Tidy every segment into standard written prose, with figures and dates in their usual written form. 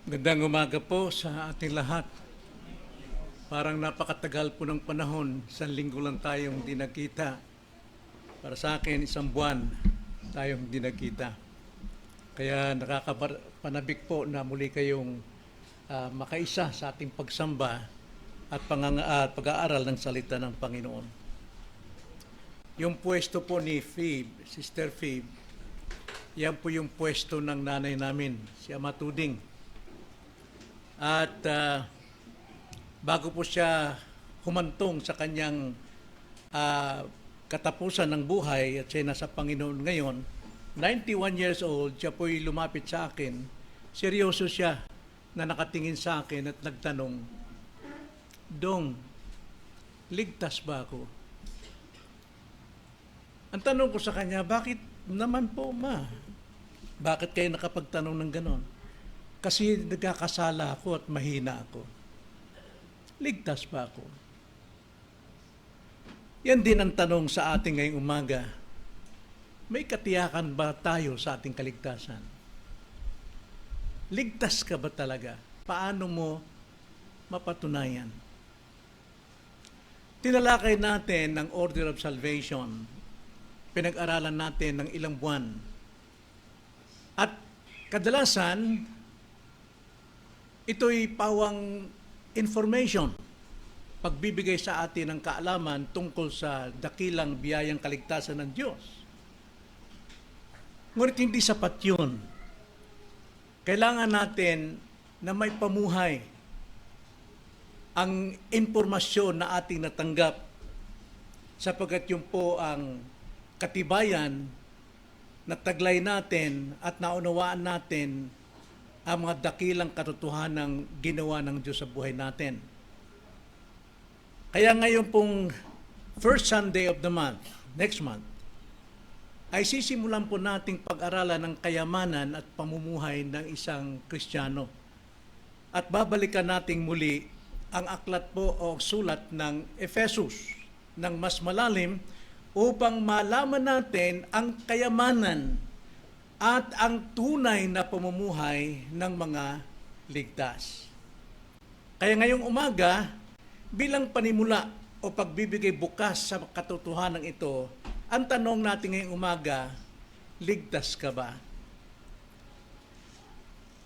Gandang umaga po sa ating lahat. Parang napakatagal po ng panahon. 1 linggo lang tayong di nagkita. Para sa akin, 1 buwan tayong di nagkita. Kaya nakakapanabik po na muli kayong makaisa sa ating pagsamba at pag-aaral ng salita ng Panginoon. Yung pwesto po ni Phoebe, Sister Phoebe, yan po yung pwesto ng nanay namin, si Ama Tuding. At bago po siya humantong sa kanyang katapusan ng buhay at siya nasa Panginoon ngayon, 91 years old, siya po'y lumapit sa akin. Seryoso siya na nakatingin sa akin at nagtanong, "Dong, ligtas ba ako?" Ang tanong ko sa kanya, "Bakit naman po, ma? Bakit kayo nakapagtanong ng ganon?" Kasi nagkakasala ako at mahina ako. Ligtas ba ako? Yan din ang tanong sa ating ngayong umaga. May katiyakan ba tayo sa ating kaligtasan? Ligtas ka ba talaga? Paano mo mapatunayan? Tinalakay natin ang Order of Salvation. Pinag-aralan natin ng ilang buwan. At kadalasan, ito'y pawang information, pagbibigay sa atin ng kaalaman tungkol sa dakilang biyayang kaligtasan ng Diyos. Ngunit hindi sapat yun. Kailangan natin na may pamuhay ang impormasyon na ating natanggap sapagkat yun po ang katibayan na taglay natin at naunawaan natin ang mga dakilang katotohanang ginawa ng Diyos sa buhay natin. Kaya ngayon pong first Sunday of the month, next month, ay sisimulan po nating pag-aralan ng kayamanan at pamumuhay ng isang Kristiyano. At babalikan nating muli ang aklat po o sulat ng Efesus ng mas malalim upang malaman natin ang kayamanan at ang tunay na pamumuhay ng mga ligtas. Kaya ngayong umaga, bilang panimula o pagbibigay bukas sa katotohanan ito, ang tanong natin ngayong umaga, ligtas ka ba?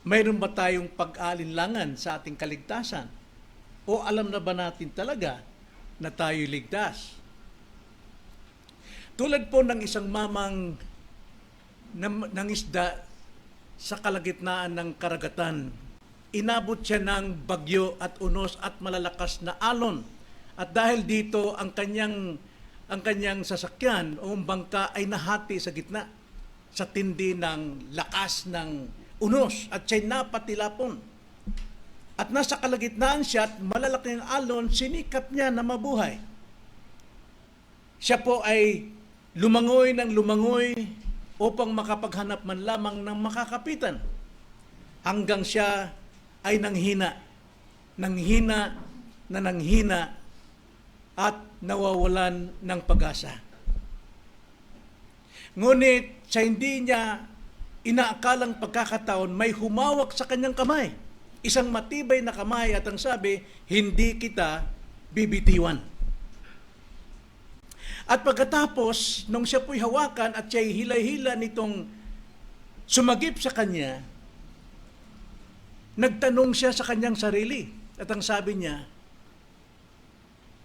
Mayroon ba tayong pag-alinlangan sa ating kaligtasan? O alam na ba natin talaga na tayo'y ligtas? Tulad po ng isang mamang ng isda sa kalagitnaan ng karagatan. Inabot siya ng bagyo at unos at malalakas na alon. At dahil dito ang kanyang sasakyan o bangka ay nahati sa gitna sa tindi ng lakas ng unos at siya'y napatilapon. At nasa kalagitnaan siya at malalaking alon, sinikap niya na mabuhay. Siya po ay lumangoy ng lumangoy upang makapaghanap man lamang ng makakapitan. Hanggang siya ay nanghina at nawawalan ng pag-asa. Ngunit sa hindi niya inaakalang pagkakataon, may humawak sa kanyang kamay. Isang matibay na kamay at ang sabi, "Hindi kita bibitiwan." At pagkatapos, nung siya po'y hawakan at siya'y hilay-hila nitong sumagip sa kanya, nagtanong siya sa kanyang sarili. At ang sabi niya,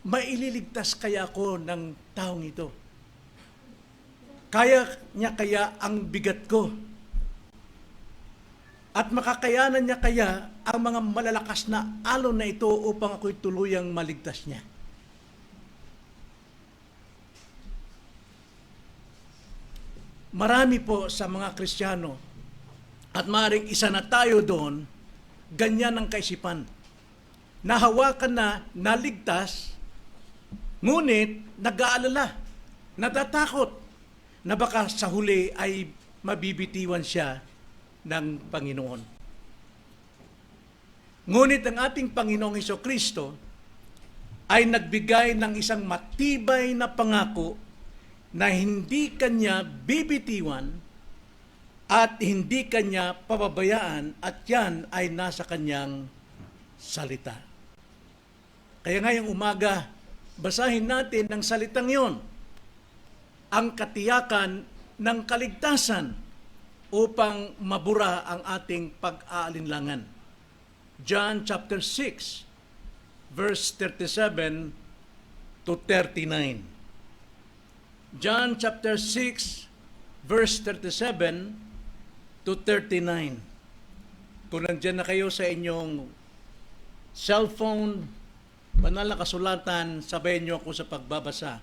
"Maililigtas kaya ako ng taong ito? Kaya niya kaya ang bigat ko? At makakayanan niya kaya ang mga malalakas na alon na ito upang ako'y tuluyang maligtas niya?" Marami po sa mga Kristiyano at maaaring isa na tayo doon, ganyan ang kaisipan. Nahawakan na, naligtas, ngunit nag-aalala, natatakot na baka sa huli ay mabibitiwan siya ng Panginoon. Ngunit ang ating Panginoong Hesukristo ay nagbigay ng isang matibay na pangako na hindi kanya bibitiwan at hindi kanya pababayaan, at yan ay nasa kanyang salita. Kaya ngayong umaga, basahin natin ang salitang yon, ang katiyakan ng kaligtasan upang mabura ang ating pag-aalinlangan. John chapter 6, verse 37 to 39. John chapter 6, verse 37 to 39. Kung nandiyan na kayo sa inyong cellphone, banal na kasulatan, sabayan niyo ako sa pagbabasa.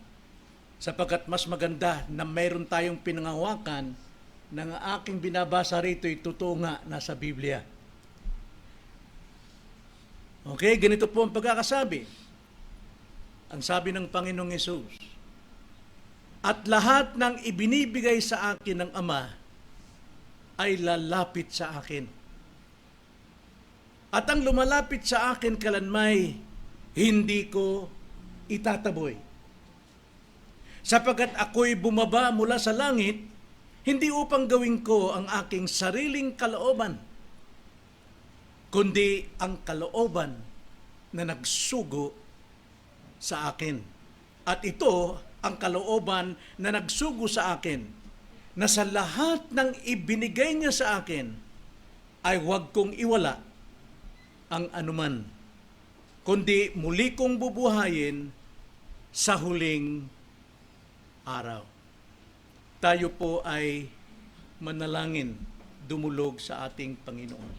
Sapagkat mas maganda na mayroon tayong pinangahawakan na ang aking binabasa rito ay totoo nga nasa Biblia. Okay, ganito po ang pagkakasabi. Ang sabi ng Panginoong Hesus, at lahat ng ibinibigay sa akin ng Ama ay lalapit sa akin. At ang lumalapit sa akin kalanmay, hindi ko itataboy. Sapagkat ako'y bumaba mula sa langit, hindi upang gawin ko ang aking sariling kalooban, kundi ang kalooban na nagsugo sa akin. At ito ang kalooban na nagsugo sa akin, na sa lahat ng ibinigay niya sa akin, ay huwag kong iwala ang anuman, kundi muli kong bubuhayin sa huling araw. Tayo po ay manalangin, dumulog sa ating Panginoon.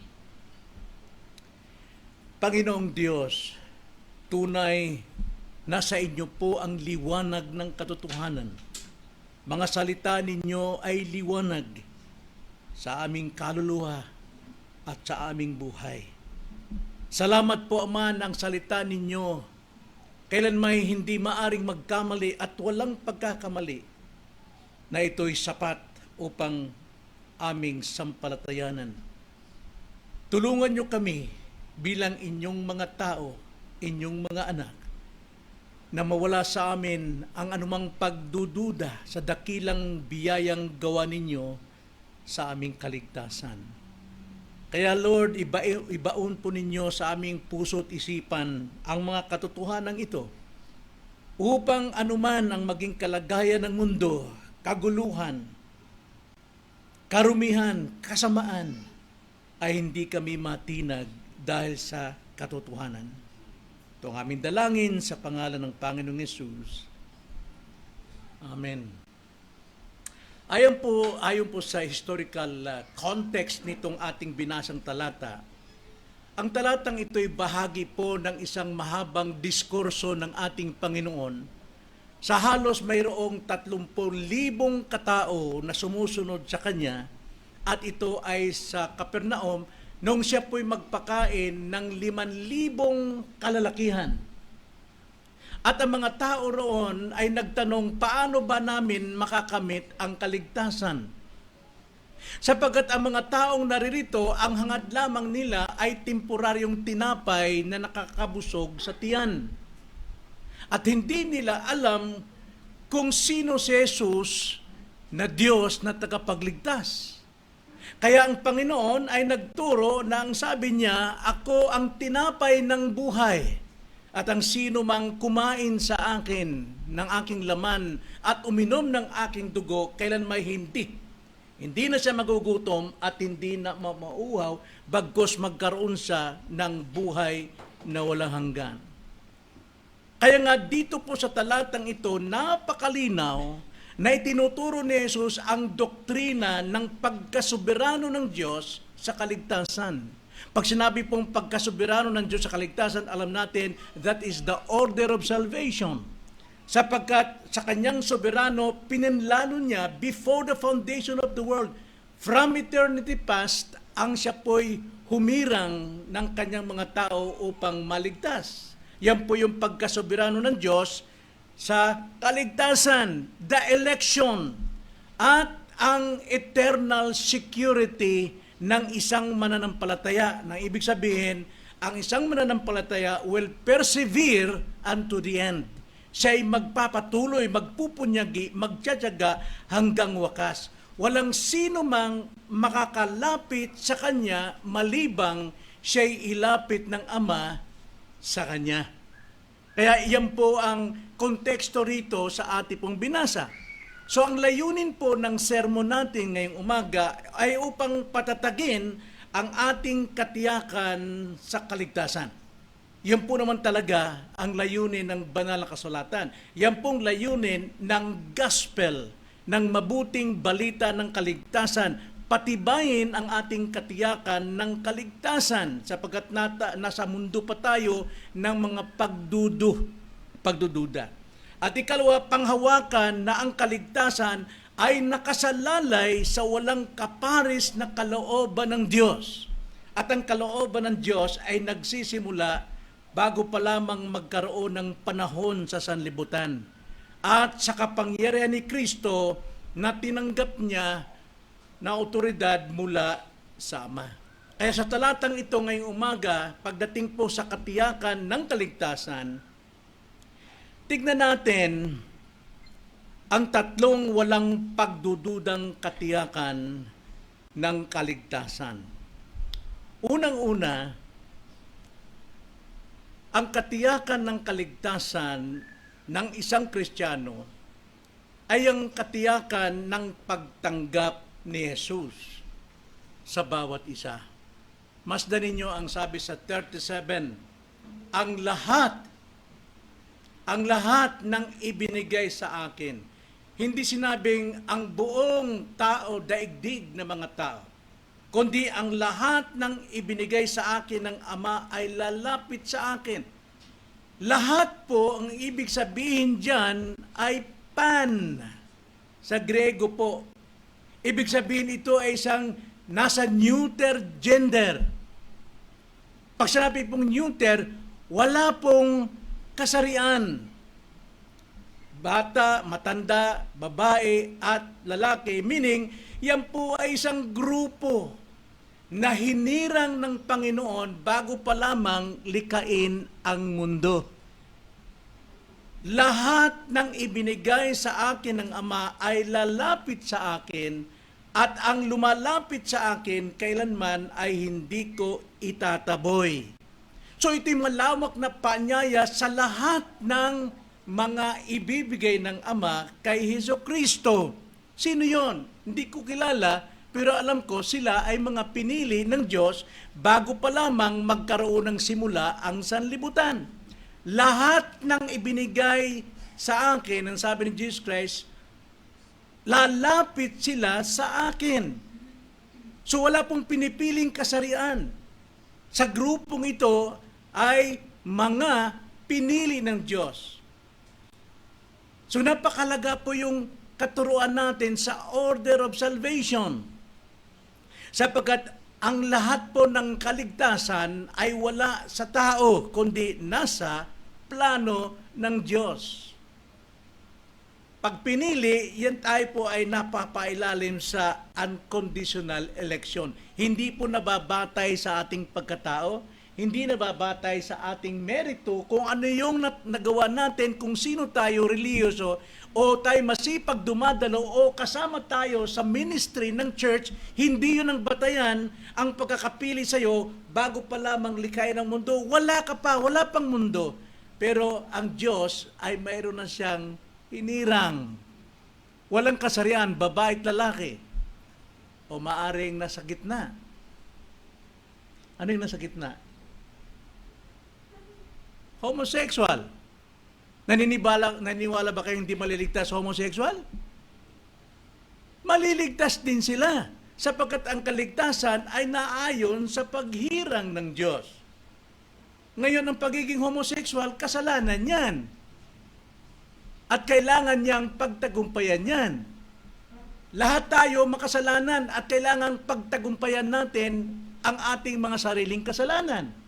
Panginoong Diyos, tunay nasa inyo po ang liwanag ng katotohanan. Mga salita ninyo ay liwanag sa aming kaluluwa at sa aming buhay. Salamat po, Ama, ng salita ninyo kailan may hindi maaring magkamali at walang pagkakamali, na ito'y sapat upang aming sampalatayanan. Tulungan niyo kami bilang inyong mga tao, inyong mga anak, na mawala sa amin ang anumang pagdududa sa dakilang biyayang gawa ninyo sa aming kaligtasan. Kaya Lord, ibaon po ninyo sa aming puso at isipan ang mga katotohanan ito upang anuman ang maging kalagayan ng mundo, kaguluhan, karumihan, kasamaan, ay hindi kami matinag dahil sa katotohanan. Ito ang aming dalangin sa pangalan ng Panginoong Hesus. Amen. Ayon po sa historical context nitong ating binasang talata, ang talatang ito'y bahagi po ng isang mahabang diskurso ng ating Panginoon sa halos mayroong 30,000 katao na sumusunod sa Kanya, at ito ay sa Capernaum nung siya po'y magpakain ng 5,000 kalalakihan. At ang mga tao roon ay nagtanong, paano ba namin makakamit ang kaligtasan? Sapagkat ang mga taong naririto, ang hangad lamang nila ay temporaryong tinapay na nakakabusog sa tiyan. At hindi nila alam kung sino si Jesus na Diyos na tagapagligtas. Kaya ang Panginoon ay nagturo na ang sabi niya, ako ang tinapay ng buhay. At ang sino mang kumain sa akin ng aking laman at uminom ng aking dugo, kailan may hindi na siya magugutom at hindi na mauuhaw, bagkus magkaroon siya ng buhay na walang hanggan. Kaya nga dito po sa talatang ito, napakalinaw na itinuturo ni Jesus ang doktrina ng pagkasoberano ng Diyos sa kaligtasan. Pag sinabi pong pagkasoberano ng Diyos sa kaligtasan, alam natin that is the order of salvation. Sapagkat sa kanyang soberano, pinanlano niya before the foundation of the world. From eternity past, ang siya po'y humirang ng kanyang mga tao upang maligtas. Yan po yung pagkasoberano ng Diyos sa kaligtasan, the election, at ang eternal security ng isang mananampalataya. Na ibig sabihin, ang isang mananampalataya will persevere unto the end. Siya ay magpapatuloy, magpupunyagi, magtsatsaga hanggang wakas. Walang sino mang makakalapit sa Kanya malibang siya'y ilapit ng Ama sa Kanya. Kaya iyan po ang konteksto rito sa ating pong binasa. So ang layunin po ng sermon natin ngayong umaga ay upang patatagin ang ating katiyakan sa kaligtasan. Yan po naman talaga ang layunin ng banal na kasulatan. Yan pong layunin ng gospel, ng mabuting balita ng kaligtasan. Patibayin ang ating katiyakan ng kaligtasan sapagkat nasa mundo pa tayo ng mga pagdududa. At ikalawa, panghawakan na ang kaligtasan ay nakasalalay sa walang kaparis na kalooban ng Diyos. At ang kalooban ng Diyos ay nagsisimula bago pa lamang magkaroon ng panahon sa sanlibutan. At sa kapangyarihan ni Kristo na tinanggap niya na otoridad mula sa Ama. Kaya sa talatang ito ngayong umaga, pagdating po sa katiyakan ng kaligtasan, tignan natin ang tatlong walang pagdududang katiyakan ng kaligtasan. Unang-una, ang katiyakan ng kaligtasan ng isang Kristiyano ay ang katiyakan ng pagtanggap ni Jesus sa bawat isa. Masdan ninyo ang sabi sa 37, ang lahat ng ibinigay sa akin. Hindi sinabing ang buong tao, daigdig na mga tao, kundi ang lahat ng ibinigay sa akin ng Ama ay lalapit sa akin. Lahat po, ang ibig sabihin dyan ay pan. Sa Grego po. Ibig sabihin ito ay isang nasa neuter gender. Pag sinabi pong neuter, wala pong kasarian. Bata, matanda, babae at lalaki. Meaning, yan po ay isang grupo na hinirang ng Panginoon bago pa lamang likain ang mundo. Lahat ng ibinigay sa akin ng Ama ay lalapit sa akin at ang lumalapit sa akin kailanman ay hindi ko itataboy. So ito'y malawak na paanyaya sa lahat ng mga ibibigay ng Ama kay Hesukristo. Sino yon? Hindi ko kilala, pero alam ko sila ay mga pinili ng Diyos bago pa lamang magkaroon ng simula ang sanlibutan. Lahat ng ibinigay sa akin, ang sabi ni Jesus Christ, lalapit sila sa akin. So wala pong pinipiling kasarian. Sa grupong ito ay mga pinili ng Diyos. So napakalaga po yung katuruan natin sa order of salvation. Sapagkat ang lahat po ng kaligtasan ay wala sa tao, kundi nasa plano ng Diyos. Pag pinili, yan tayo po ay napapailalim sa unconditional election. Hindi po nababatay sa ating pagkatao, hindi nababatay sa ating merito kung ano yung nagawa natin, kung sino tayo reliyoso, o tayo masipag dumadalo o kasama tayo sa ministry ng church. Hindi yun ang batayan ang pagkakapili sa iyo bago pa lamang likayin ang mundo. Wala ka pa, wala pang mundo. Pero ang Diyos ay mayroon na siyang hinirang. Walang kasarian, babae at lalaki. O maaring nasa gitna. Ano yung nasa gitna? Homosexual. Naniniwala ba kayong hindi maliligtas sa homosexual? Maliligtas din sila sapagkat ang kaligtasan ay naayon sa paghirang ng Diyos. Ngayon, ang pagiging homosexual, kasalanan yan. At kailangan niyang pagtagumpayan yan. Lahat tayo makasalanan at kailangan pagtagumpayan natin ang ating mga sariling kasalanan.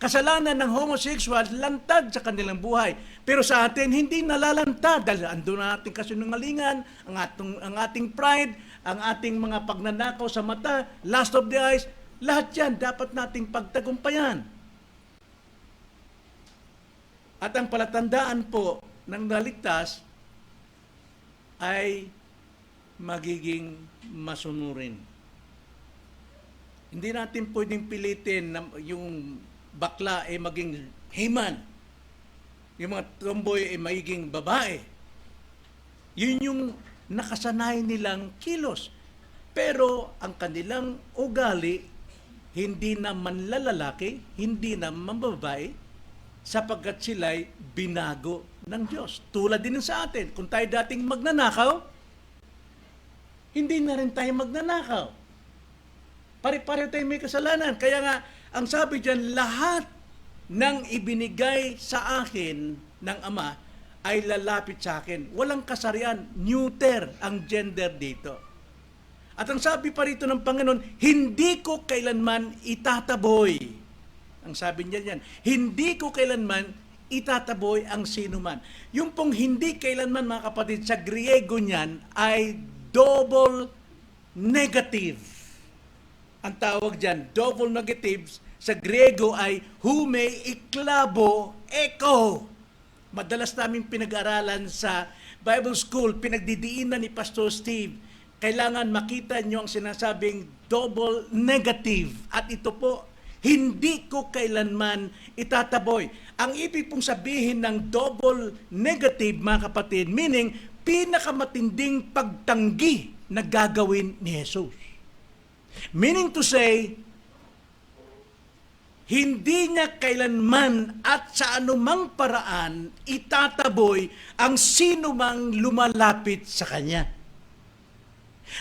Kasalanan ng homosexual, lantad sa kanilang buhay. Pero sa atin, hindi nalalantad. Dahil andun na ating kasinungalingan, ang ating pride, ang ating mga pagnanakaw sa mata, lust of the eyes, lahat yan dapat nating pagtagumpayan. At ang palatandaan po ng naligtas ay magiging masunurin. Hindi natin pwedeng pilitin na yung bakla ay maging himan, yung mga tomboy ay magiging babae. Yun yung nakasanay nilang kilos. Pero ang kanilang ugali, hindi na manlalalaki, hindi na mambabae, sapagkat sila'y binago ng Diyos. Tulad din sa atin, kung tayo dating magnanakaw, hindi na rin tayo magnanakaw. Pare-pareho tayo may kasalanan. Kaya nga, ang sabi dyan, lahat ng ibinigay sa akin ng Ama ay lalapit sa akin. Walang kasarian, neuter ang gender dito. At ang sabi pa rito ng Panginoon, hindi ko kailanman itataboy. Ang sabi niya yan, hindi ko kailanman itataboy ang sinuman. Yung pong hindi kailanman, mga kapatid, sa Griego niyan ay double negative. Ang tawag diyan, double negatives sa Griego ay hume iklabo eko. Madalas namin pinag-aralan sa Bible School, pinagdidiinan ni Pastor Steve. Kailangan makita nyo ang sinasabing double negative. At ito po, hindi ko kailanman itataboy. Ang ibig pong sabihin ng double negative, mga kapatid, meaning pinakamatinding pagtanggi na gagawin ni Jesus. Meaning to say, hindi niya kailanman at sa anumang paraan itataboy ang sinumang lumalapit sa Kanya.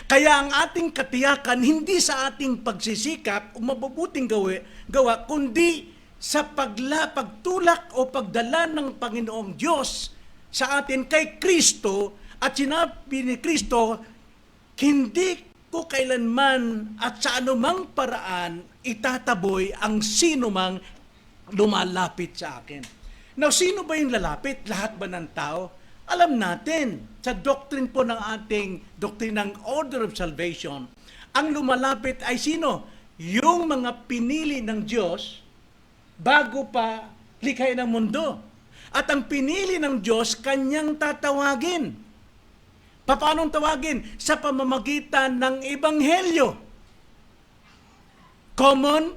Kaya ang ating katiyakan, hindi sa ating pagsisikap o mabubuting gawa, kundi sa pagtulak o pagdala ng Panginoong Diyos sa atin kay Kristo. At sinabi ni Kristo, hindi ko kailanman at sa anumang paraan itataboy ang sinumang lumalapit sa akin. Now, sino ba yung lalapit? Lahat ba ng tao? Alam natin, sa doctrine po ng ating doktrinang Order of Salvation, ang lumalapit ay sino? Yung mga pinili ng Diyos bago pa likhain ang mundo. At ang pinili ng Diyos, Kanyang tatawagin. Paano tawagin? Sa pamamagitan ng Ebanghelyo. Common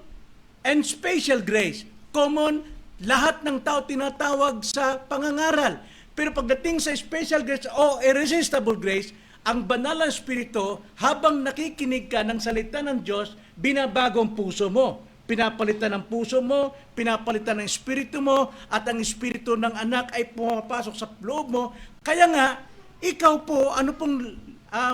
and special grace. Common, lahat ng tao tinatawag sa pangangaral. Pero pagdating sa special grace o irresistible grace, ang banal na Espiritu, habang nakikinig ka ng salita ng Diyos, binabago ang puso mo. Pinapalitan ng puso mo, pinapalitan ng Espiritu mo, at ang Espiritu ng anak ay pumapasok sa loob mo. Kaya nga, ikaw po, ano pong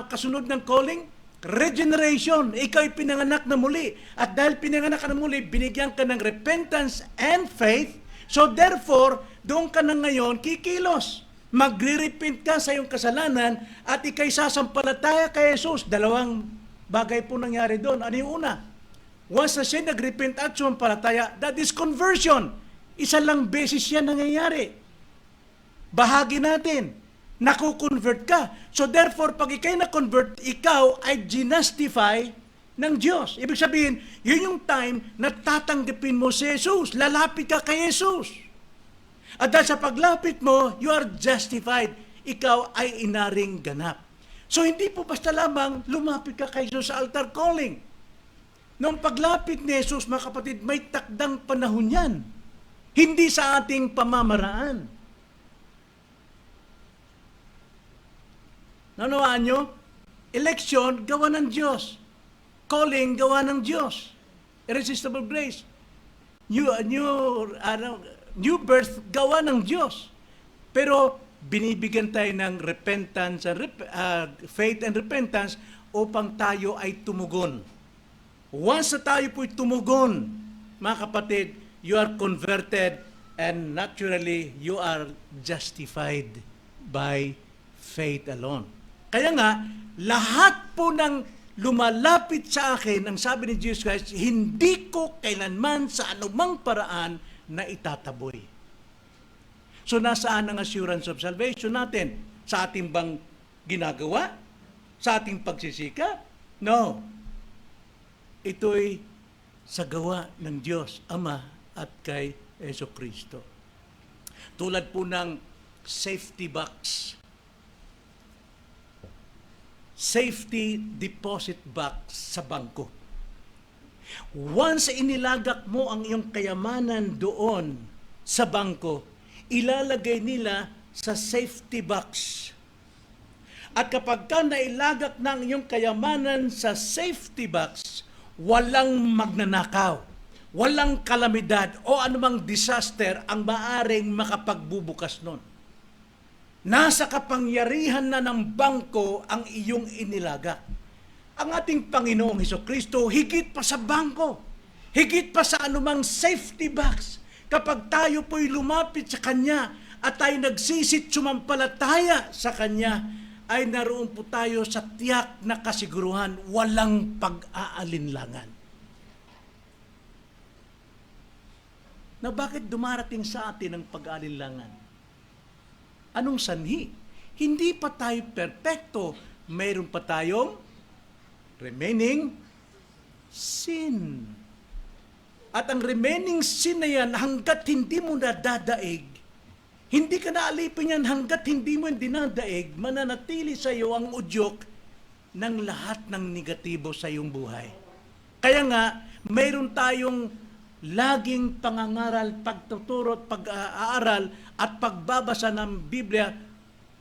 kasunod ng calling? Regeneration. Ikaw ay pinanganak na muli. At dahil pinanganak ka na muli, binigyan ka ng repentance and faith. So therefore, doon ka na ngayon kikilos. Magre-repent ka sa iyong kasalanan at ikay sasampalataya kay Jesus. Dalawang bagay po nangyari doon. Ano yung una? Once na siya nag-repent at sumampalataya, that is conversion. Isa lang beses yan nangyayari. Bahagi natin. Naku-convert ka. So therefore, pag ikay na-convert, ikaw ay ginastify ng Diyos. Ibig sabihin, yun yung time na tatanggapin mo si Jesus. Lalapit ka kay Jesus. At dahil sa paglapit mo, you are justified. Ikaw ay inaring ganap. So hindi po basta lamang lumapit ka kay Jesus sa altar calling. Noong paglapit ni Jesus, mga kapatid, may takdang panahon yan. Hindi sa ating pamamaraan. Nanawaan nyo? Election, gawa ng Diyos. Calling, gawa ng Diyos. Irresistible grace. New birth, gawa ng Diyos. Pero binibigyan tayo ng repentance, faith and repentance upang tayo ay tumugon. Once na tayo po'y tumugon, mga kapatid, you are converted and naturally you are justified by faith alone. Kaya nga, lahat po ng lumalapit sa akin, ang sabi ni Jesus Christ, hindi ko kailanman sa anumang paraan na itataboy. So nasaan ang assurance of salvation natin? Sa ating bang ginagawa? Sa ating pagsisikap? No. Ito'y sa gawa ng Diyos, Ama at kay Jesucristo. Tulad po ng safety box. safety deposit box sa bangko. Once inilagak mo ang iyong kayamanan doon sa bangko, ilalagay nila sa safety box. At kapag ka nailagak ng iyong kayamanan sa safety box, walang magnanakaw, walang kalamidad o anumang disaster ang maaring makapagbubukas nun. Nasa kapangyarihan na ng bangko ang iyong inilagak. Ang ating Panginoong Hesukristo, higit pa sa bangko, higit pa sa anumang safety box, kapag tayo po'y lumapit sa Kanya at tayo nagsisit sumampalataya sa Kanya, ay naroon po tayo sa tiyak na kasiguruhan, walang pag-aalinlangan. Na bakit dumarating sa atin ang pag-aalinlangan? Anong sanhi? Hindi pa tayo perpekto. Mayroon pa tayong remaining sin. At ang remaining sin na yan, hanggat hindi mo nadadaig, hindi ka naalipin yan hanggat hindi mo dinadaig, mananatili sa iyo ang udyok ng lahat ng negatibo sa iyong buhay. Kaya nga, mayroon tayong laging pangangaral, pagtuturo at pag-aaral at pagbabasa ng Biblia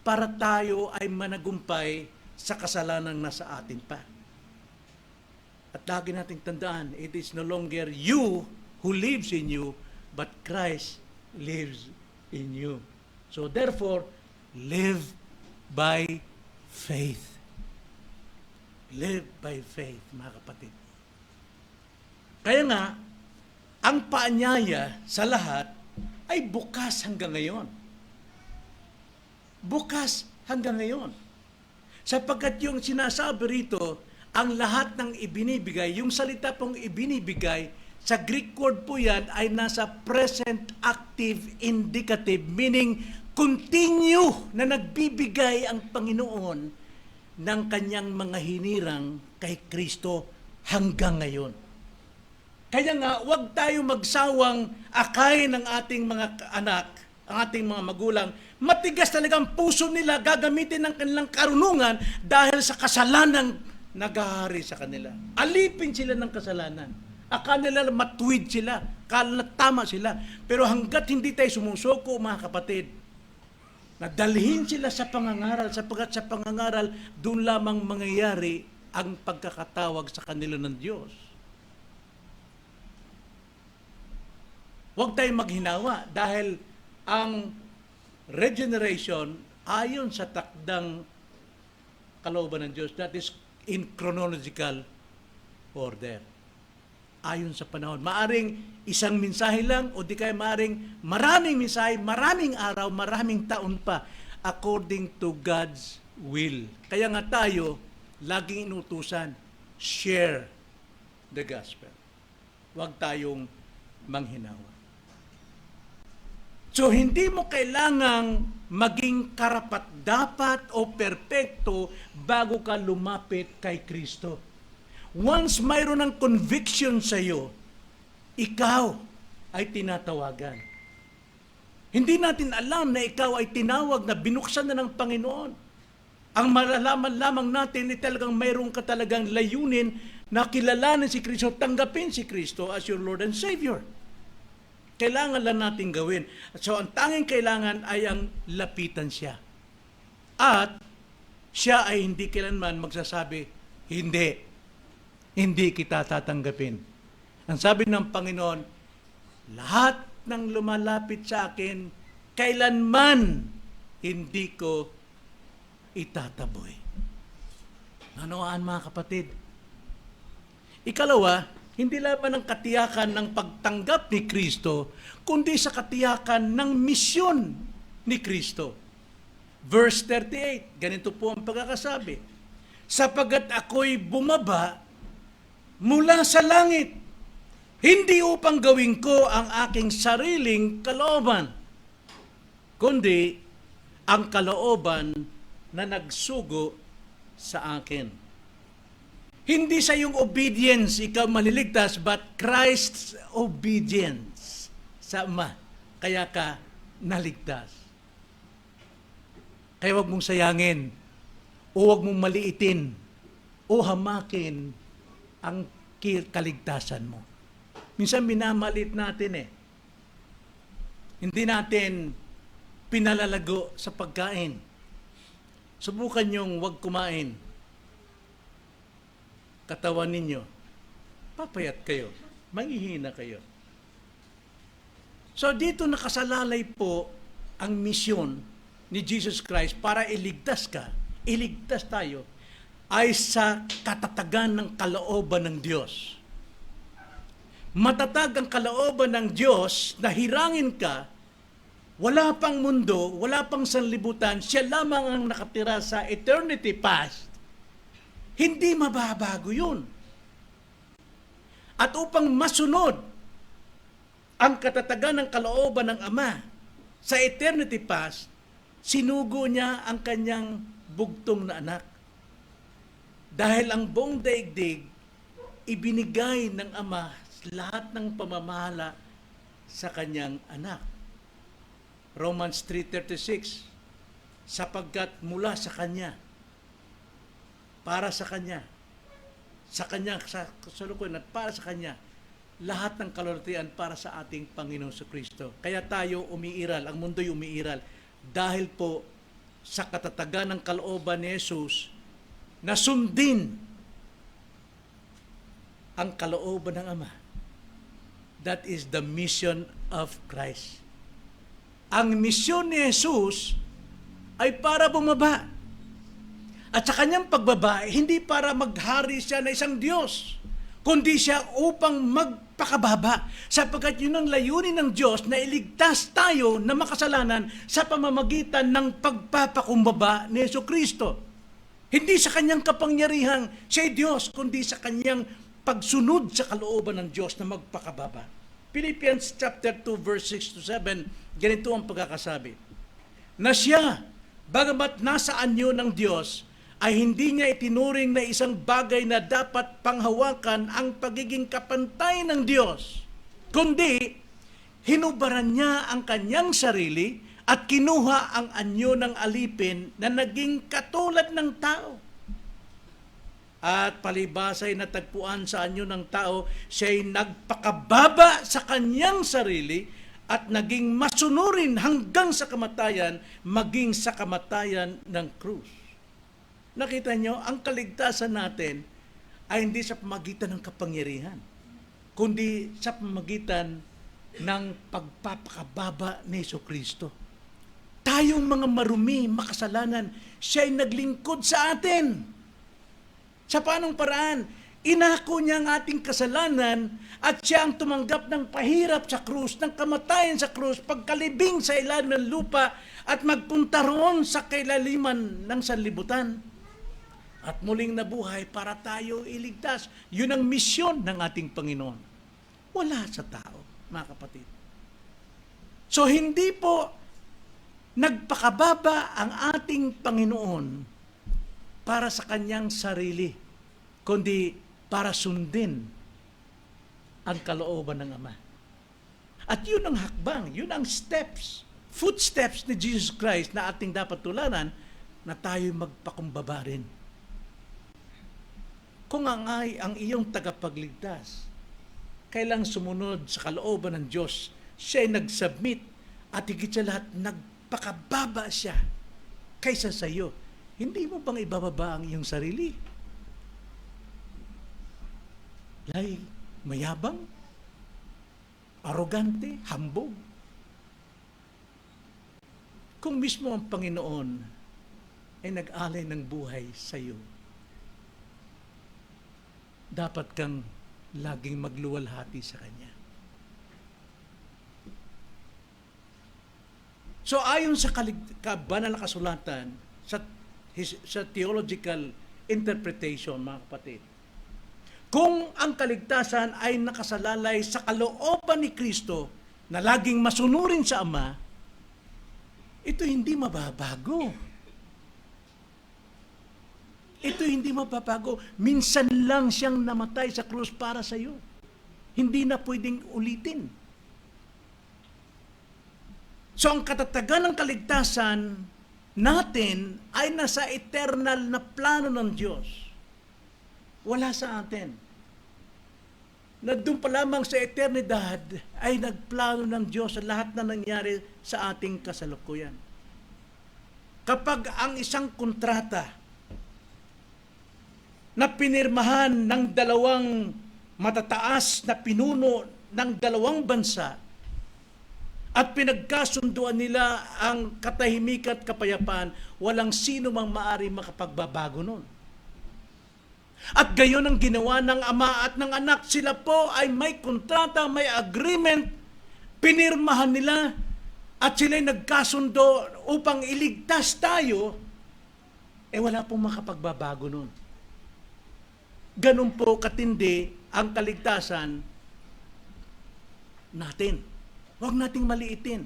para tayo ay managumpay sa kasalanang nasa atin pa. At lagi nating tandaan, it is no longer you who lives in you, but Christ lives in you. So therefore, live by faith. Live by faith, mga kapatid. Kaya nga, ang paanyaya sa lahat ay bukas hanggang ngayon. Bukas hanggang ngayon. Sapagkat yung sinasabi rito, ang lahat ng ibinibigay, yung salita pong ibinibigay, sa Greek word po yan ay nasa present active indicative, meaning continue na nagbibigay ang Panginoon ng kanyang mga hinirang kay Kristo hanggang ngayon. Kaya nga, huwag tayo magsawang akay ng ating mga anak, ang ating mga magulang. Matigas talaga ang puso nila, gagamitin ng kanilang karunungan dahil sa kasalanang naghahari sa kanila. Alipin sila ng kasalanan. Akala nila matuwid sila, akala tama sila. Pero hanggat hindi tayo sumusuko, mga kapatid, nadalhin sila sa pangangaral, sapagkat sa pangangaral, doon lamang mangyayari ang pagkakatawag sa kanila ng Diyos. Huwag tayong maghinawa dahil ang regeneration ayon sa takdang kalooban ng Diyos, that is in chronological order. Ayon sa panahon. Maaring isang mensahe lang o di kaya maaring maraming mensahe, maraming araw, maraming taon pa according to God's will. Kaya nga tayo, laging inutusan, share the gospel. Huwag tayong manghinawa. So, hindi mo kailangang maging karapat-dapat o perpekto bago ka lumapit kay Kristo. Once mayroon ng conviction sa iyo, ikaw ay tinatawagan. Hindi natin alam na ikaw ay tinawag na binuksan na ng Panginoon. Ang malalaman lamang natin ay talagang mayroon ka talagang layunin na kilalanin si Kristo, tanggapin si Kristo as your Lord and Savior. Kailangan lang natin gawin. So, ang tanging kailangan ay ang lapitan siya. At siya ay hindi kailanman magsasabi, hindi kita tatanggapin. Ang sabi ng Panginoon, lahat ng lumalapit sa akin, kailanman hindi ko itataboy. Nanoaan, mga kapatid. Ikalawa, hindi lamang ang katiyakan ng pagtanggap ni Kristo, kundi sa katiyakan ng misyon ni Kristo. Verse 38, ganito po ang pagkakasabi. Sapagat ako'y bumaba mula sa langit, hindi upang gawin ko ang aking sariling kalooban, kundi ang kalooban na nagsugo sa akin. Hindi sa iyong obedience ikaw maliligtas, but Christ's obedience sa Ama. Kaya ka naligtas. Kaya huwag mong sayangin o huwag mong maliitin o hamakin ang kaligtasan mo. Minsan minamalit natin eh. Hindi natin pinalalago sa pagkain. Subukan niyong huwag kumain. Katawan ninyo, papayat kayo, manghihina kayo. So dito nakasalalay po ang misyon ni Jesus Christ para iligtas tayo, ay sa katatagan ng kalooban ng Diyos. Matatag ang kalooban ng Diyos na hirangin ka, wala pang mundo, wala pang sanlibutan, siya lamang ang nakatira sa eternity past. Hindi mababago yun. At upang masunod ang katatagan ng kalooban ng Ama sa eternity past, sinugo niya ang kanyang bugtong na anak. Dahil ang buong daigdig, ibinigay ng Ama lahat ng pamamahala sa kanyang anak. Romans 3:36, sapagkat mula sa Kanya, para sa Kanya, sa kasalukuyan at para sa Kanya, lahat ng kalulutian para sa ating Panginoon sa Kristo. Kaya tayo umiiral, ang mundo'y umiiral, dahil po sa katatagan ng kalooban ni Jesus, na sundin ang kalooban ng Ama. That is the mission of Christ. Ang misyon ni Jesus ay para bumaba. At sa kanyang pagbaba, hindi para maghari siya na isang Diyos, kundi siya upang magpakababa. Sapagkat yun ang layunin ng Diyos na iligtas tayo na makasalanan sa pamamagitan ng pagpapakumbaba ni Jesucristo. Hindi sa kanyang kapangyarihan siya Diyos, kundi sa kanyang pagsunod sa kalooban ng Diyos na magpakababa. Philippians chapter 2 verse 6 to 7, ganito ang pagkakasabi. Na siya, bagamat nasa anyo ng Diyos, ay hindi niya itinuring na isang bagay na dapat panghawakan ang pagiging kapantay ng Diyos, kundi hinubaran niya ang kanyang sarili at kinuha ang anyo ng alipin na naging katulad ng tao. At palibasay natagpuan sa anyo ng tao, siya'y nagpakababa sa kanyang sarili at naging masunurin hanggang sa kamatayan, maging sa kamatayan ng krus. Nakita nyo, ang kaligtasan natin ay hindi sa pamagitan ng kapangyarihan, kundi sa pamagitan ng pagpapakababa ni Jesucristo. Tayong mga marumi, makasalanan, siya'y naglingkod sa atin. Sa paanong paraan? Inako niya ang ating kasalanan at siya ang tumanggap ng pahirap sa krus, ng kamatayan sa krus, pagkalibing sa ilalim ng lupa at magpunta roon sa kailaliman ng sanlibutan. At muling nabuhay para tayo iligtas. Yun ang misyon ng ating Panginoon. Wala sa tao, mga kapatid. So hindi po nagpakababa ang ating Panginoon para sa kanyang sarili, kundi para sundin ang kalooban ng Ama. At yun ang hakbang, yun ang footsteps ni Jesus Christ na ating dapat tularan na tayo magpakumbaba rin. Kung ang iyong tagapagligtas, kailang sumunod sa kalooban ng Diyos, siya ay nag-submit at higit sa lahat, nagpakababa siya kaysa sa iyo. Hindi mo bang ibababa ang iyong sarili? Like, mayabang, arogante, hambog. Kung mismo ang Panginoon ay nag-alay ng buhay sa iyo, dapat kang laging magluwalhati sa Kanya. So ayon sa banal na kasulatan, sa theological interpretation, mga kapatid, kung ang kaligtasan ay nakasalalay sa kalooban ni Kristo na laging masunurin sa Ama, ito hindi mababago. Ito hindi mababago. Minsan lang siyang namatay sa krus para sa iyo. Hindi na pwedeng ulitin. So ang katatagan ng kaligtasan natin ay nasa eternal na plano ng Diyos. Wala sa atin. Na doon pa lamang sa eternidad ay nagplano ng Diyos sa lahat na nangyari sa ating kasalukuyan. Kapag ang isang kontrata na pinirmahan ng dalawang matataas na pinuno ng dalawang bansa at pinagkasunduan nila ang katahimikan at kapayapaan, walang sino mang maari makapagbabago nun. At gayon ang ginawa ng ama at ng anak. Sila po ay may kontrata, may agreement, pinirmahan nila at sila'y nagkasundo upang iligtas tayo, wala pong makapagbabago nun. Ganun po katindi ang kaligtasan natin. Huwag nating maliitin.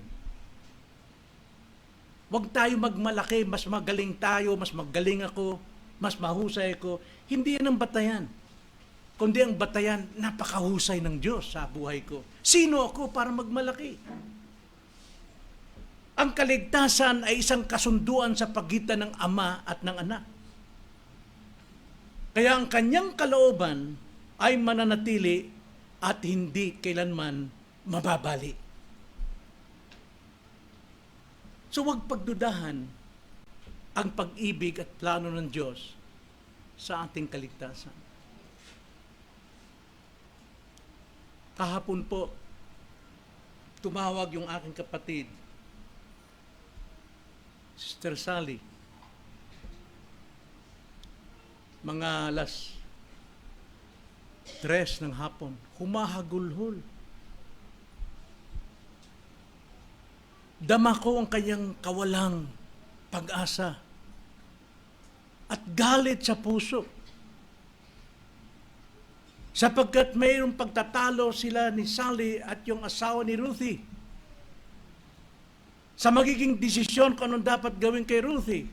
Huwag tayo magmalaki, mas magaling tayo, mas magaling ako, mas mahusay ko. Hindi yan ang batayan. Kundi ang batayan, napakahusay ng Diyos sa buhay ko. Sino ako para magmalaki? Ang kaligtasan ay isang kasunduan sa pagitan ng ama at ng anak. Kaya ang kanyang kalooban ay mananatili at hindi kailanman mababali. So huwag pagdudahan ang pag-ibig at plano ng Diyos sa ating kaligtasan. Kahapon po, tumawag yung aking kapatid, Sister Sally, mga alas 3 ng hapon, humahagulhol. Dama ko ang kanyang kawalang pag-asa at galit sa puso. Sapagkat mayroong pagtatalo sila ni Sally at yung asawa ni Ruthie sa magiging desisyon kung anong dapat gawin kay Ruthie.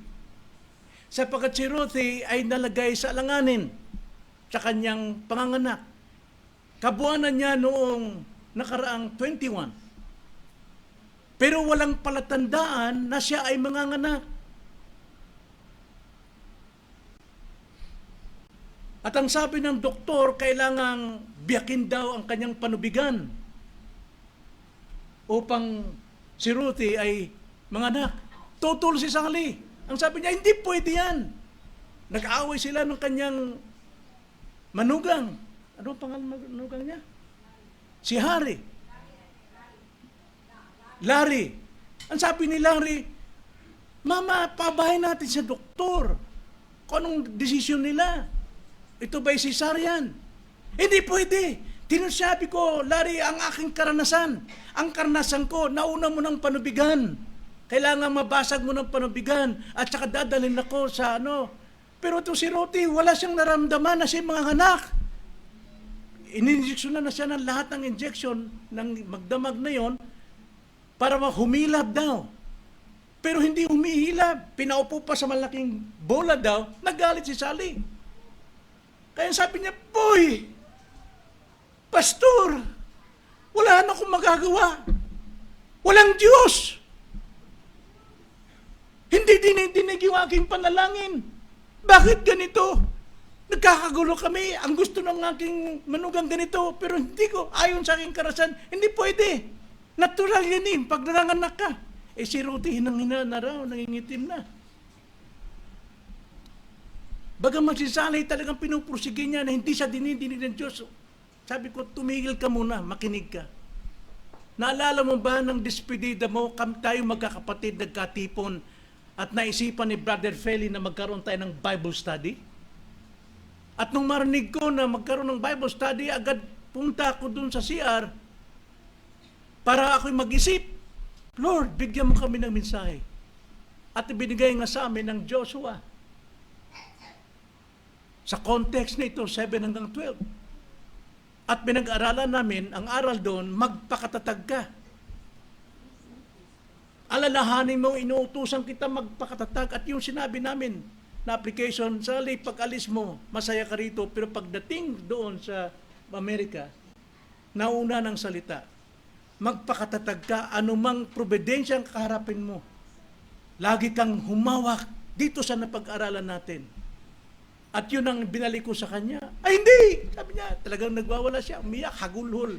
Sapagkat si Ruthie ay nalagay sa alanganin sa kanyang panganganak. Kabuanan niya noong nakaraang 21. Pero walang palatandaan na siya ay manganganak. At ang sabi ng doktor, kailangang biyakin daw ang kanyang panubigan upang si Ruthie ay manganak. Tutol si Sally. Ang sabi niya, hindi pwede yan. Nag-aaway sila ng kanyang manugang. Ano ang pangalan manugang niya? Si Harry. Larry. Ang sabi ni Larry, Mama, pabahay natin sa doktor. Kung anong desisyon nila? Ito ba'y cesarean? Hindi pwede. Tinasabi ko, Larry, ang aking karanasan. Ang karanasan ko, nauna mo ng panubigan. Kailangan mabasag mo ng panubigan at saka dadalhin ako sa ano. Pero ito si Ruthie, wala siyang naramdaman na siya mga anak. Ininjeksyon na siya ng lahat ng injection ng magdamag na yon para humilab daw. Pero hindi humihilab. Pinaupo pa sa malaking bola daw, nagalit si Sally. Kaya sabi niya, Boy, Pastor, wala na akong magagawa. Walang Diyos. Hindi dinidinig yung aking panalangin. Bakit ganito? Nagkakagulo kami. Ang gusto ng aking manugang ganito, pero hindi ko, ayon sa aking karasan, hindi pwede. Natural yan eh, pag naranganak ka. Si Ruthie, hinang-hina na raw, nangingitim na. Bagaman si Sally talagang pinupursige niya na hindi siya dinidinig ng Diyos. Sabi ko, tumigil ka muna, makinig ka. Naalala mo ba ng despedida mo, tayo magkakapatid nagkatipon at naisipan ni Brother Feli na magkaroon tayo ng Bible study? At nung marinig ko na magkaroon ng Bible study, agad punta ako dun sa CR para ako'y mag-isip, Lord, bigyan mo kami ng mensahe. At ibinigay nga sa amin ng Joshua. Sa context nito, 7 hanggang 12. At pinag-aralan namin, ang aral doon, magpakatatag ka. Alalahanin mo, inuutusan kita magpakatatag. At yung sinabi namin na application, Sally, pag-alis mo, masaya ka rito. Pero pagdating doon sa Amerika, nauna ng salita, magpakatatag ka, anumang probidensyang kaharapin mo. Lagi kang humawak dito sa napag-aralan natin. At yun ang binalik ko sa kanya. Ay hindi! Sabi niya, talagang nagwawala siya. Umiyak, hagulhol.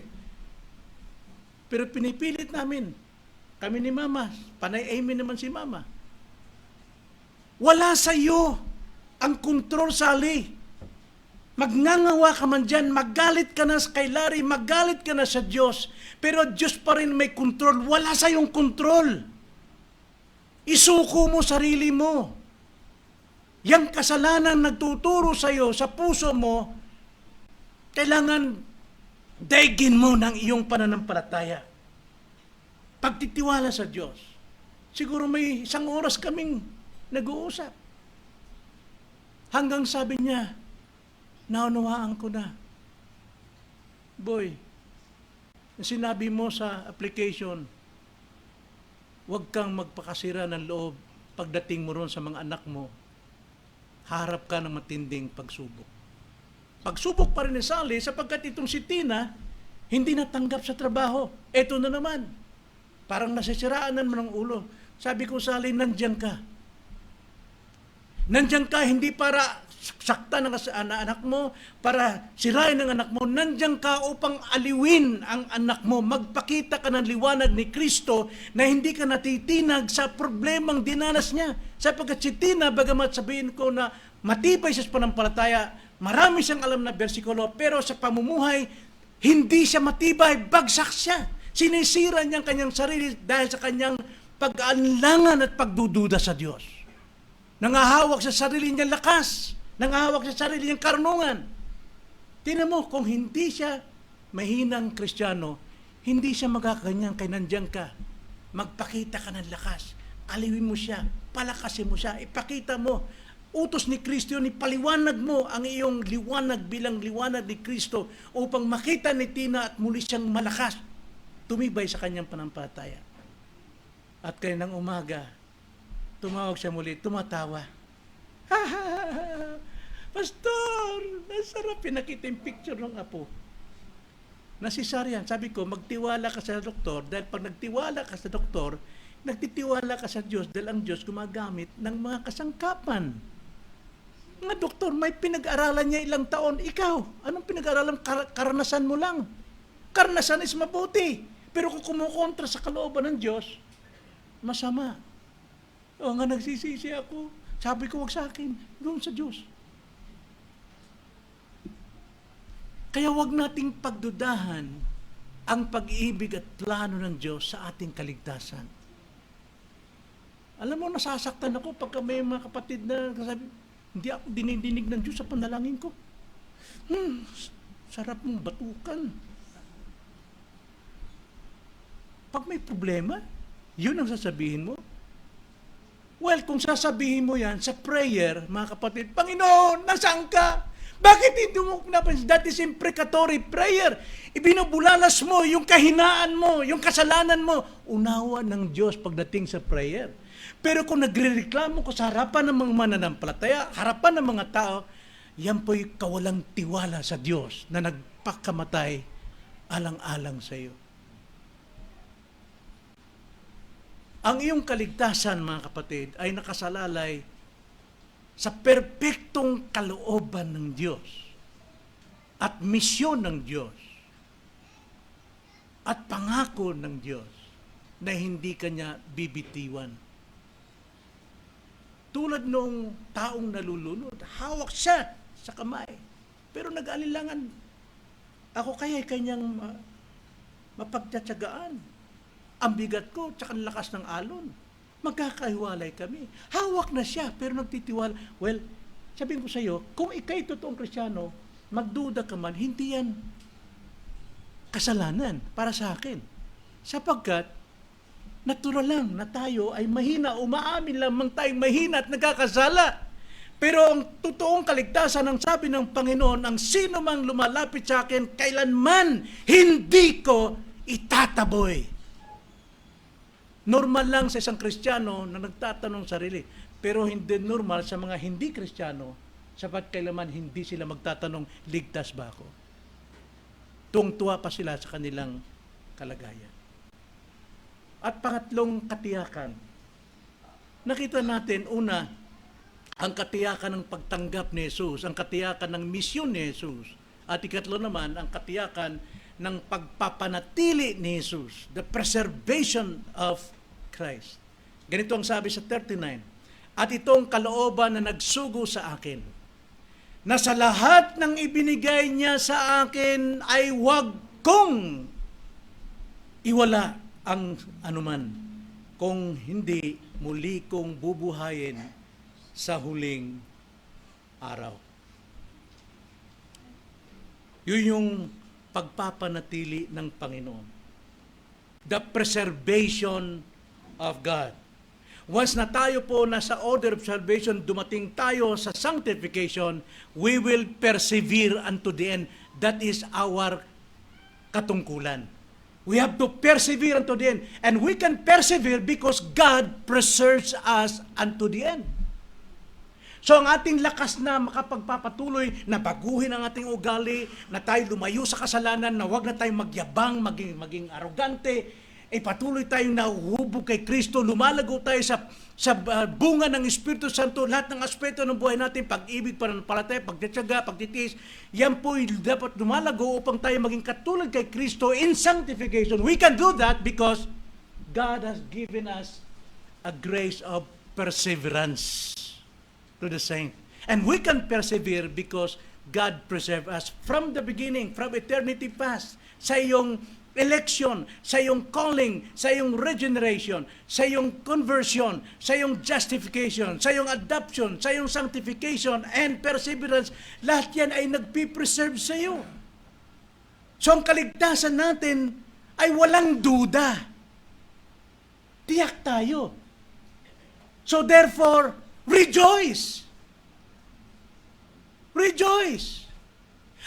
Pero pinipilit namin. Kami ni Mama, panay amen naman si Mama. Wala sa iyo ang kontrol, Sally. Magngangawa ka man dyan, magalit ka na kay Larry, magalit ka na sa Diyos, pero Diyos pa rin may kontrol. Wala sa iyong kontrol. Isuko mo sarili mo. Yang kasalanan nagtuturo sa iyo, sa puso mo, kailangan daigin mo ng iyong pananampalataya. Pagtitiwala sa Diyos. Siguro may 1 oras kaming nag-uusap. Hanggang sabi niya, naunawaan ko na. Boy, sinabi mo sa application, huwag kang magpakasira ng loob pagdating mo ron sa mga anak mo. Harap ka ng matinding pagsubok. Pagsubok pa rin ni Sally sapagkat itong si Tina hindi natanggap sa trabaho. Eto na naman. Parang nasisiraan naman ng ulo. Sabi ko, Sally, nandiyan ka. Nandiyan ka hindi para saktan ng anak mo, para sirain ng anak mo. Nandiyan ka upang aliwin ang anak mo. Magpakita ka ng liwanag ni Kristo na hindi ka natitinag sa problemang dinanas niya. Sapagkat si Tina, bagamat sabihin ko na matibay sa panampalataya, marami siyang alam na bersikulo, pero sa pamumuhay, hindi siya matibay, bagsak siya. Sinisira niya ang kanyang sarili dahil sa kanyang pag-aalangan at pagdududa sa Diyos. Nangahawak sa sarili niyang lakas, nangahawak sa sarili niyang karunungan. Tingnan mo, kung hindi siya mahinang Kristiyano, hindi siya magkakanyan kay nandiyan ka. Magpakita ka ng lakas, aliwin mo siya, palakasin mo siya, ipakita mo. Utos ni Kristo yun, ipaliwanag mo ang iyong liwanag bilang liwanag ni Kristo upang makita ni Tina at muli siyang malakas, tumibay sa kanyang panampalataya. At kaninang umaga, tumawag siya muli, tumatawa. Pastor, nasarap pinakita yung picture ng apo. Nasisaryan. Sabi ko, magtiwala ka sa doktor dahil pag nagtiwala ka sa doktor, nagtitiwala ka sa Diyos dahil ang Diyos gumagamit ng mga kasangkapan. Mga doktor, may pinag-aralan niya ilang taon. Ikaw, anong pinag-aralan? Karanasan mo lang. Karanasan is mabuti. Pero kung kumukontra sa kalooban ng Diyos, masama. O nga, nagsisisi ako. Sabi ko, wag sa akin. Doon sa Diyos. Kaya wag nating pagdudahan ang pag-ibig at plano ng Diyos sa ating kaligtasan. Alam mo, nasasaktan ako pagka may mga kapatid na sabi, hindi ako dinidinig ng Diyos sa panalangin ko. Sarap mong batukan. Pag may problema, yun ang sasabihin mo. Well, kung sasabihin mo yan sa prayer, mga kapatid, Panginoon, nasaan ka? Bakit hindi mo pinapansin? That is imprecatory prayer. Ibinubulalas mo yung kahinaan mo, yung kasalanan mo. Unawa ng Diyos pagdating sa prayer. Pero kung nagre-reklamo ko sa harapan ng mga mananampalataya, harapan ng mga tao, yan po'y kawalang tiwala sa Diyos na nagpakamatay alang-alang sa iyo. Ang iyong kaligtasan, mga kapatid, ay nakasalalay sa perpektong kalooban ng Diyos at misyon ng Diyos at pangako ng Diyos na hindi kanya bibitiwan. Tulad noong taong nalulunod, hawak siya sa kamay. Pero nag-alilangan, ako kaya'y kanyang mapagtsatsagaan. Ang bigat ko, tsaka ang lakas ng alon. Magkakahiwalay kami. Hawak na siya, pero nagtitiwala. Well, sabihin ko sa iyo, kung ikay totoong Kristiyano, magduda ka man, hindi yan kasalanan para sa akin. Sapagkat, natural lang na tayo ay mahina, umaamin lamang tayong mahina at nagkakasala. Pero ang totoong kaligtasan, ang sabi ng Panginoon, ang sino mang lumalapit sa akin, kailanman hindi ko itataboy. Normal lang sa isang Kristiyano na nagtatanong sarili, pero hindi normal sa mga hindi Kristiyano, sapat kailanman hindi sila magtatanong, ligtas ba ako? Tungtuwa pa sila sa kanilang kalagayan. At pangatlong katiyakan, Nakita natin, una, ang katiyakan ng pagtanggap ni Jesus, ang katiyakan ng misyon ni Jesus. At ikatlo naman, ang katiyakan ng pagpapanatili ni Jesus, the preservation of Christ. Ganito ang sabi sa 39, at itong kalooban na nagsugo sa akin, na sa lahat ng ibinigay niya sa akin ay wag kong iwala ang anuman, kung hindi muli kong bubuhayin sa huling araw. Yun yung pagpapanatili ng Panginoon. The preservation of God. Once na tayo po nasa order of salvation, dumating tayo sa sanctification, we will persevere unto the end. That is our katungkulan. We have to persevere unto the end. And we can persevere because God preserves us unto the end. So ang ating lakas na makapagpapatuloy na baguhin ang ating ugali, na tayo lumayo sa kasalanan, na wag na tayong magyabang, maging arrogante, patuloy tayong nahuhubog kay Kristo, lumalago tayo sa bunga ng Espiritu Santo, lahat ng aspeto ng buhay natin, pag-ibig, pananampalataya, pagtitiyaga, pagtitiis, yan po dapat lumalago upang tayo maging katulad kay Kristo in sanctification. We can do that because God has given us a grace of perseverance to the saint. And we can persevere because God preserved us from the beginning, from eternity past, sa iyong election, sa iyong calling, sa iyong regeneration, sa iyong conversion, sa iyong justification, sa iyong adoption, sa iyong sanctification and perseverance, lahat yan ay nagpipreserve sa iyo. So ang kaligtasan natin ay walang duda. Tiyak tayo. So therefore, rejoice! Rejoice!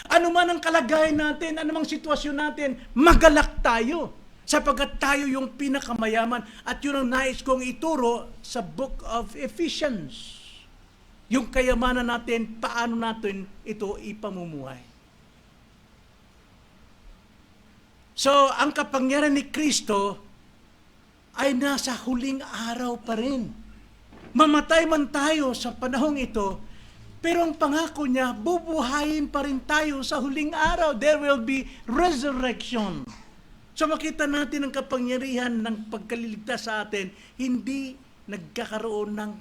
Ano man ang kalagayan natin, anumang sitwasyon natin, magalak tayo. Sapagkat tayo yung pinakamayaman. At yun ang nais kong ituro sa Book of Ephesians. Yung kayamanan natin, paano natin ito ipamumuhay. So, ang kapangyarihan ni Kristo ay nasa huling araw pa rin. Mamatay man tayo sa panahong ito, pero ang pangako niya, bubuhayin pa rin tayo sa huling araw. There will be resurrection. So makita natin ang kapangyarihan ng pagkaliligtas sa atin, hindi nagkakaroon ng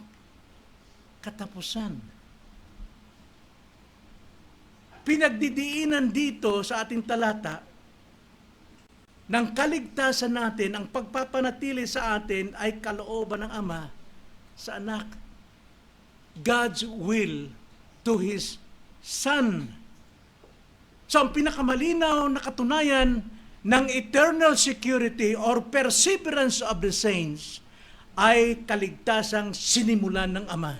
katapusan. Pinagdidiinan dito sa ating talata, ng kaligtasan natin, ang pagpapanatili sa atin ay kalooban ng Ama sa anak. God's will to His Son. So ang pinakamalinaw na katunayan ng eternal security or perseverance of the saints ay kaligtasang sinimulan ng Ama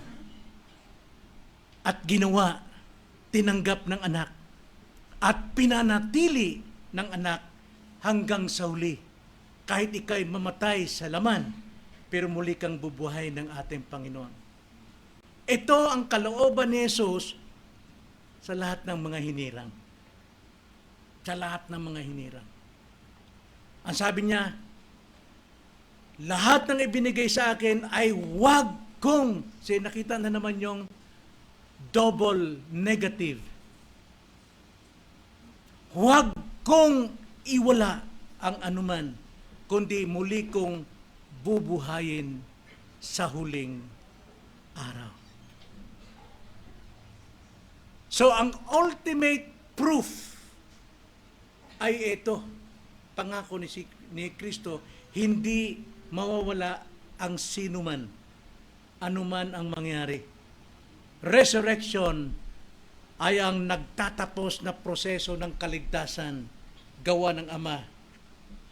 at ginawa, tinanggap ng anak at pinanatili ng anak hanggang sa huli. Kahit ikay mamatay sa laman, pero muli kang bubuhay ng ating Panginoon. Ito ang kalooban ni Jesus sa lahat ng mga hinirang. Sa lahat ng mga hinirang. Ang sabi niya, lahat ng ibinigay sa akin ay wag kong, nakita na naman yung double negative. Wag kong iwala ang anuman, kundi muli kong bubuhayin sa huling araw. So, ang ultimate proof ay ito. Pangako ni Kristo, hindi mawawala ang sinuman, anuman ang mangyari. Resurrection ay ang nagtatapos na proseso ng kaligtasan gawa ng Ama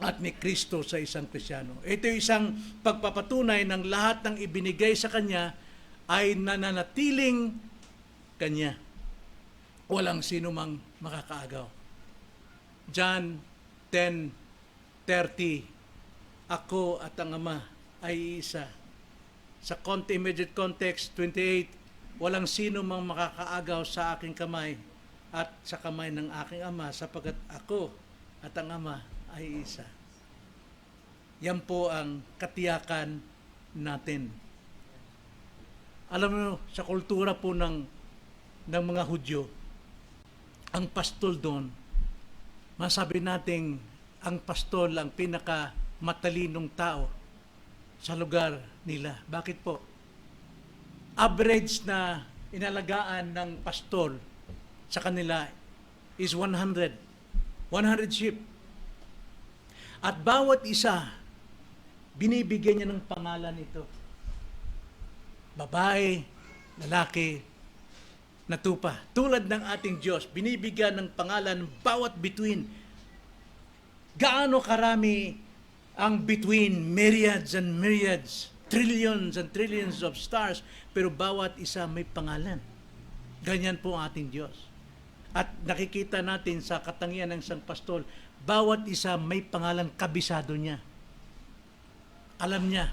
at ni Kristo sa isang Kristiyano. Ito yung isang pagpapatunay ng lahat ng ibinigay sa Kanya ay nananatiling Kanya. Walang sino mang makakaagaw. John 10:30, ako at ang Ama ay isa. Sa immediate context, 28, walang sino mang makakaagaw sa aking kamay at sa kamay ng aking Ama, sapagkat ako at ang Ama ay isa. Yan po ang katiyakan natin. Alam mo, sa kultura po ng mga Hudyo, ang pastol doon, masabi nating ang pastol ang pinaka matalinong tao sa lugar nila. Bakit po? Average na inalagaan ng pastol sa kanila is 100 sheep. At bawat isa, binibigyan niya ng pangalan ito. Babae, lalaki, na tupa. Tulad ng ating Diyos, binibigyan ng pangalan bawat bituin. Gaano karami ang between, myriads and myriads, trillions and trillions of stars, pero bawat isa may pangalan. Ganyan po ang ating Diyos. At nakikita natin sa katangian ng isang pastol, bawat isa may pangalan, kabisado niya. Alam niya.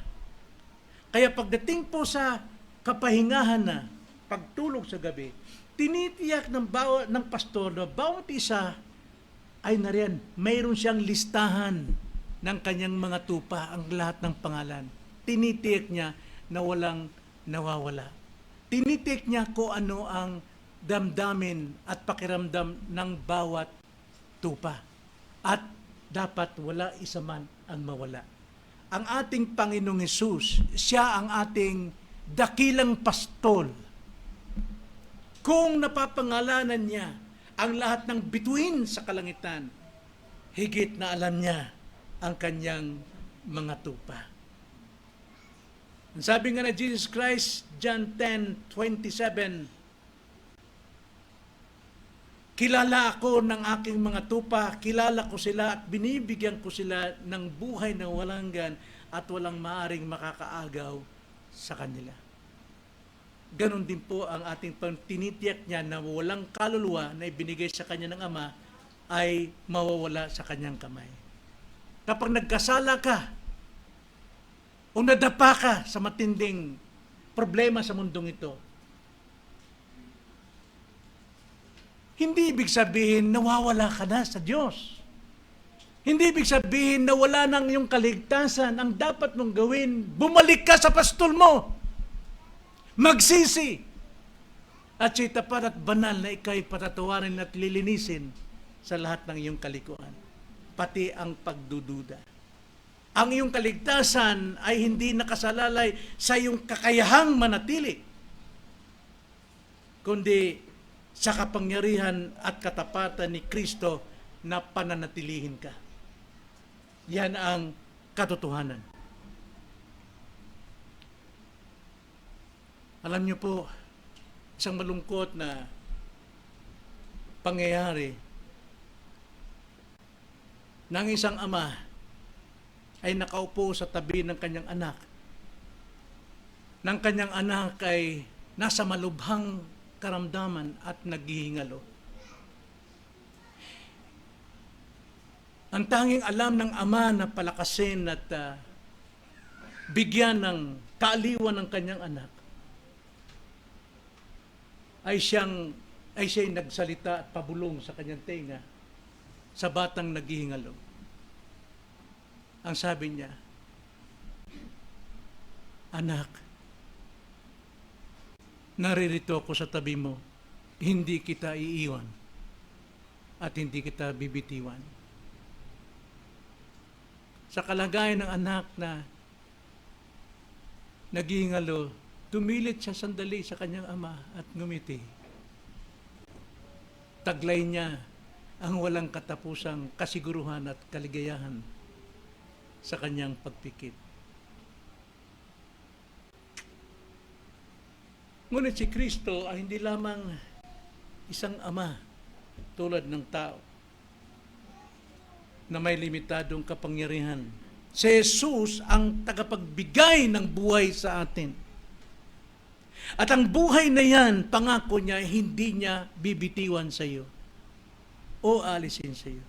Kaya pagdating po sa kapahingahan na, pagtulog sa gabi, tinitiyak ng pastor na bawat isa ay nariyan, mayroon siyang listahan ng kanyang mga tupa, ang lahat ng pangalan. Tinitiyak niya na walang nawawala. Tinitiyak niya kung ano ang damdamin at pakiramdam ng bawat tupa. At dapat wala isa man ang mawala. Ang ating Panginoong Hesus, siya ang ating dakilang pastol. Kung napapangalanan niya ang lahat ng bituin sa kalangitan, higit na alam niya ang kanyang mga tupa. Ang sabi nga na Jesus Christ, John 10:27, kilala ako ng aking mga tupa, kilala ko sila at binibigyan ko sila ng buhay na walang hanggan at walang maaring makakaagaw sa kanila. Ganon din po ang ating tinitiyak niya na walang kaluluwa na ibinigay sa kanya ng Ama ay mawawala sa kanyang kamay. Kapag nagkasala ka o nadapa ka sa matinding problema sa mundong ito, hindi ibig sabihin nawawala ka na sa Diyos. Hindi ibig sabihin na wala nang iyong kaligtasan. Ang dapat mong gawin, bumalik ka sa pastol mo. Magsisi. At siya'y tapat at banal na ikaw'y patatawarin at lilinisin sa lahat ng iyong kalikuan. Pati ang pagdududa. Ang iyong kaligtasan ay hindi nakasalalay sa iyong kakayahang manatili, kundi sa kapangyarihan at katapatan ni Kristo na pananatilihin ka. Yan ang katotohanan. Alam niyo po, isang malungkot na pangyayari ng isang ama ay nakaupo sa tabi ng kanyang anak. Nang kanyang anak ay nasa malubhang karamdaman at naghihingalo. Ang tanging alam ng ama na palakasin at bigyan ng kaaliwan ng kanyang anak ay siya'y nagsalita at pabulong sa kanyang tenga sa batang naghihingalo. Ang sabi niya, "Anak, naririto ako sa tabi mo, hindi kita iiwan at hindi kita bibitiwan." Sa kalagayan ng anak na naghihingalo, tumilit siya sandali sa kanyang ama at ngumiti. Taglay niya ang walang katapusang kasiguruhan at kaligayahan sa kanyang pagpikit. Ngunit si Kristo ay hindi lamang isang ama tulad ng tao na may limitadong kapangyarihan. Si Jesus ang tagapagbigay ng buhay sa atin. At ang buhay na yan, pangako niya, hindi niya bibitiwan sa iyo o alisin sa iyo.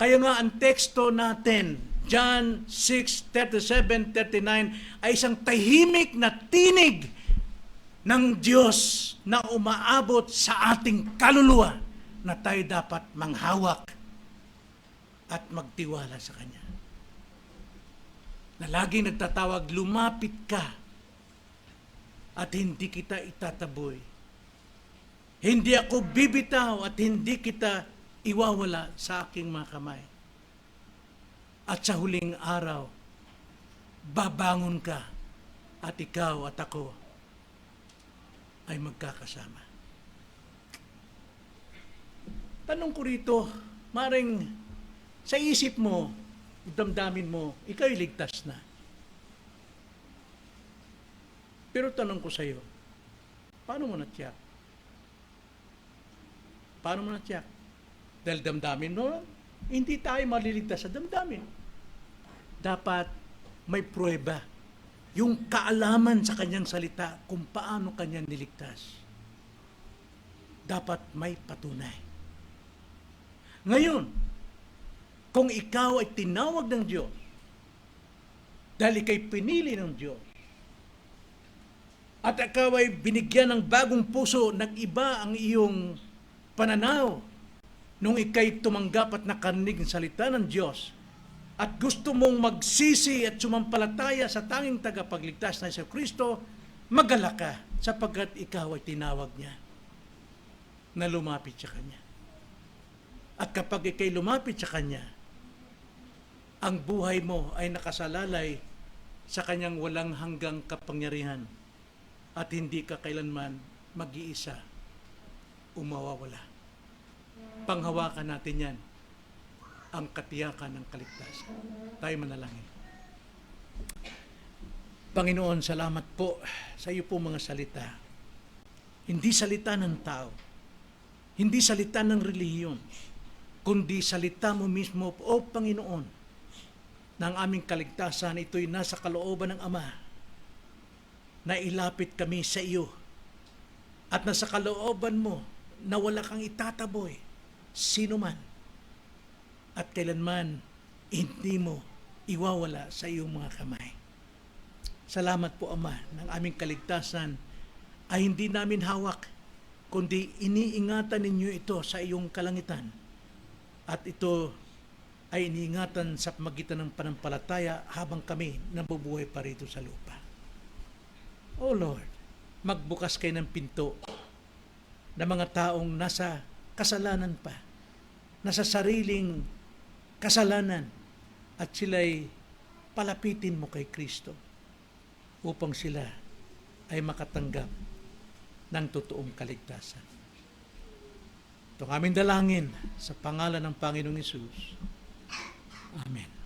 Kaya nga ang teksto natin, John 6:37-39, ay isang tahimik na tinig ng Diyos na umaabot sa ating kaluluwa na tayo dapat manghawak at magtiwala sa Kanya. Na laging nagtatawag, lumapit ka at hindi kita itataboy. Hindi ako bibitaw at hindi kita iwawala sa aking mga kamay. At sa huling araw, babangon ka at ikaw at ako ay magkakasama. Tanong ko rito, maring sa isip mo, damdamin mo, ikaw ay ligtas na. Pero tanong ko sa iyo, paano mo na-check? Paano mo na-check? Dahil damdamin mo, hindi tayo maliligtas sa damdamin. Dapat may pruweba. Yung kaalaman sa kanyang salita kung paano kanya niligtas. Dapat may patunay. Ngayon, kung ikaw ay tinawag ng Diyos, dahil ikay pinili ng Diyos, at ikaw ay binigyan ng bagong puso, nag-iba ang iyong pananaw nung ikay tumanggap at nakarinig ng salita ng Diyos, at gusto mong magsisi at sumampalataya sa tanging tagapagligtas na Hesus Kristo, mag-alala ka sapagkat ikaw ay tinawag niya na lumapit sa Kanya. At kapag ikay lumapit sa Kanya, ang buhay mo ay nakasalalay sa Kanyang walang hanggang kapangyarihan at hindi ka kailanman mag-iisa o mawawala. Panghawakan natin yan, ang katiyakan ng kaligtasan. Tayo manalangin. Panginoon, salamat po sa iyo po mga salita. Hindi salita ng tao, hindi salita ng relihiyon, kundi salita mo mismo, O Panginoon, na ang aming kaligtasan, ito'y nasa kalooban ng Ama, na ilapit kami sa iyo, at nasa kalooban mo, na wala kang itataboy, sino man, at kailanman hindi mo iwawala sa iyong mga kamay. Salamat po, Ama, ng aming kaligtasan ay hindi namin hawak, kundi iniingatan ninyo ito sa iyong kalangitan. At ito ay iniingatan sa pamagitan ng panampalataya habang kami nabubuhay pa rito sa lupa. O Lord, magbukas kayo ng pinto na mga taong nasa kasalanan pa, nasa sariling kasalanan, at sila'y palapitin mo kay Kristo upang sila ay makatanggap ng totoong kaligtasan. Ito ang aming dalangin sa pangalan ng Panginoong Hesus. Amen.